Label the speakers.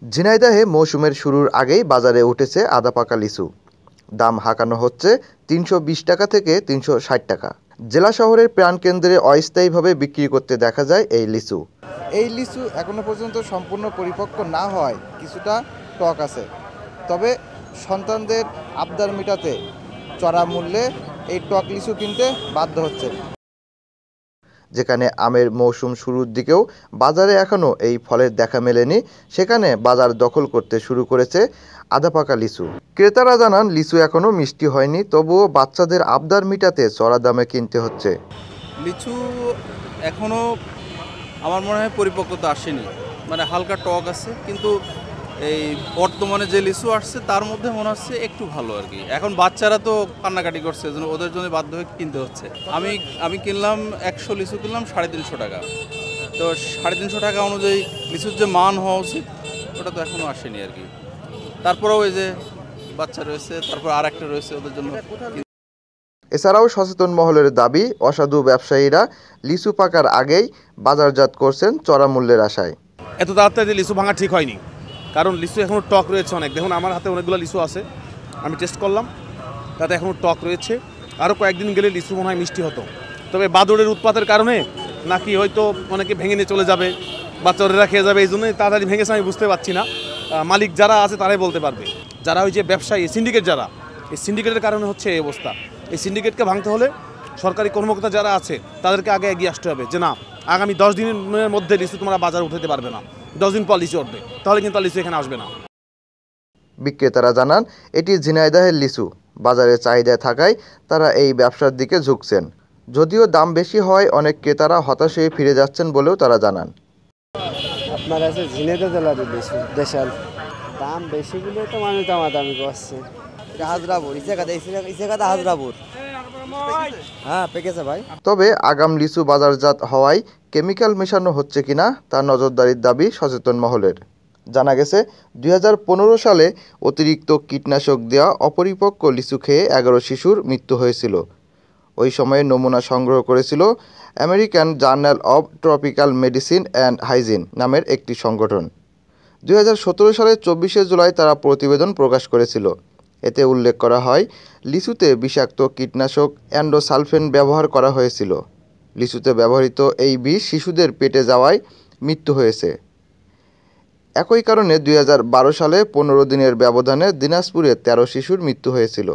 Speaker 1: ঝিনাইদহে মৌসুমের শুরুর আগেই বাজারে উঠেছে আধা পাকা লিচু। দাম হাঁকানো হচ্ছে ৩২০ টাকা থেকে ৩৬০ টাকা। জেলা শহরের প্রাণকেন্দ্রে অস্থায়ীভাবে বিক্রি করতে দেখা যায় এই লিচু। এই লিচু এখনো পর্যন্ত সম্পূর্ণ পরিপক্ক না হওয়ায় কিছুটা টক আছে, তবে সন্তানদের আবদার মেটাতে চড়া মূল্যে এই টক লিচু কিনতে বাধ্য হচ্ছে। যেখানে আমের মৌসুম শুরুর দিকেও বাজারে এখনও এই ফলের দেখা মেলেনি, সেখানে বাজার দখল করতে শুরু করেছে আধা পাকা লিচু। ক্রেতারা জানান লিচু এখনও মিষ্টি হয়নি, তবুও বাচ্চাদের আবদার মেটাতে চড়া দামে কিনতে হচ্ছে।
Speaker 2: লিচু এখনও আমার মনে হয় পরিপক্কতা আসেনি, মানে হালকা টক আছে, কিন্তু এই বর্তমানে যে লিচু আসছে তার মধ্যে মনে হচ্ছে একটু ভালো আর কি। এখন বাচ্চারা তো কান্নাকাটি করছে, ওদের জন্য বাধ্য হয়ে কিনতে হচ্ছে। আমি কিনলাম 100 লিচু কিনলাম 350 টাকা। তো 350 টাকা অনুযায়ী লিচুর যে মান হওয়া উচিত ওটা তো এখনও আসেনি আর কি। তারপরেও ওই যে বাচ্চা রয়েছে, তারপর আর একটা রয়েছে ওদের জন্য।
Speaker 1: এছাড়াও সচেতন মহলের দাবি, অসাধু ব্যবসায়ীরা লিচু পাকার আগেই বাজারজাত করছেন চড়া মূল্যের আশায়।
Speaker 3: এত তাড়াতাড়ি লিচু ভাঙা ঠিক হয়নি, কারণ লিচু এখনও টক রয়েছে অনেক। দেখুন আমার হাতে অনেকগুলো লিচু আছে, আমি টেস্ট করলাম, তাতে এখনও টক রয়েছে। আরও কয়েকদিন গেলে লিচু মনে হয় মিষ্টি হতো। তবে বাদুড়ের উৎপাতের কারণে নাকি হয়তো অনেকে ভেঙে নিয়ে চলে যাবে, বাচ্চারা খেয়ে যাবে, এই জন্যই তাড়াতাড়ি ভেঙেছে আমি বুঝতে পারছি না। মালিক যারা আছে তারাই বলতে পারবে। যারা ওই যে ব্যবসায়ী সিন্ডিকেট, যারা এই সিন্ডিকেটের কারণে হচ্ছে এই অবস্থা। এই সিন্ডিকেটকে ভাঙতে হলে সরকারি কর্মকর্তা যারা আছে তাদেরকে আগে এগিয়ে আসতে হবে, যে না আগামী 10 দিনের মধ্যে লিচু তোমরা বাজারে উঠাতে পারবে না, 10 দিন পর লিচু উঠবে, তাহলে কিন্তু লিচু এখানে আসবে না।
Speaker 1: বিক্রেতারা জানান এটি ঝিনাইদহের লিচু, বাজারে চাহিদায় থাকায় তারা এই ব্যবসার দিকে ঝুঁকছেন। যদিও দাম বেশি হওয়ায় অনেক ক্রেতারা হতাশ হয়ে ফিরে যাচ্ছেন বলেও তারা জানান।
Speaker 4: আপনার আছে ঝিনাইদহ জেলার লিচু দেশাল, দাম বেশি বলে তো মানুষ দামাদামি করছে। হাজরাপুর ইসেকাদা হাজরাপুর, হ্যাঁ পেকেছে ভাই। তবে
Speaker 1: আগাম লিচু বাজারজাত হওয়ায় কেমিক্যাল মেশানো হচ্ছে কিনা তা নজরদারির দাবি সচেতন মহলের। জানা গেছে 2015 সালে অতিরিক্ত কীটনাশক দেওয়া অপরিপক্ক লিচু খেয়ে 11 শিশুর মৃত্যু হয়েছিল। ওই সময়ে নমুনা সংগ্রহ করেছিল American journal of tropical medicine and hygiene নামের একটি সংগঠন। 2017 সালের 24শে জুলাই তারা প্রতিবেদন প্রকাশ করেছিল। এতে উল্লেখ করা হয় লিচুতে বিষাক্ত কীটনাশক অ্যান্ডোসালফেন ব্যবহার করা হয়েছিল। লিচুতে ব্যবহৃত এই বিষ শিশুদের পেটে যাওয়ায় মৃত্যু হয়েছে। একই কারণে 2012 সালে 15 দিনের ব্যবধানে দিনাজপুরে 13 শিশুর মৃত্যু হয়েছিল।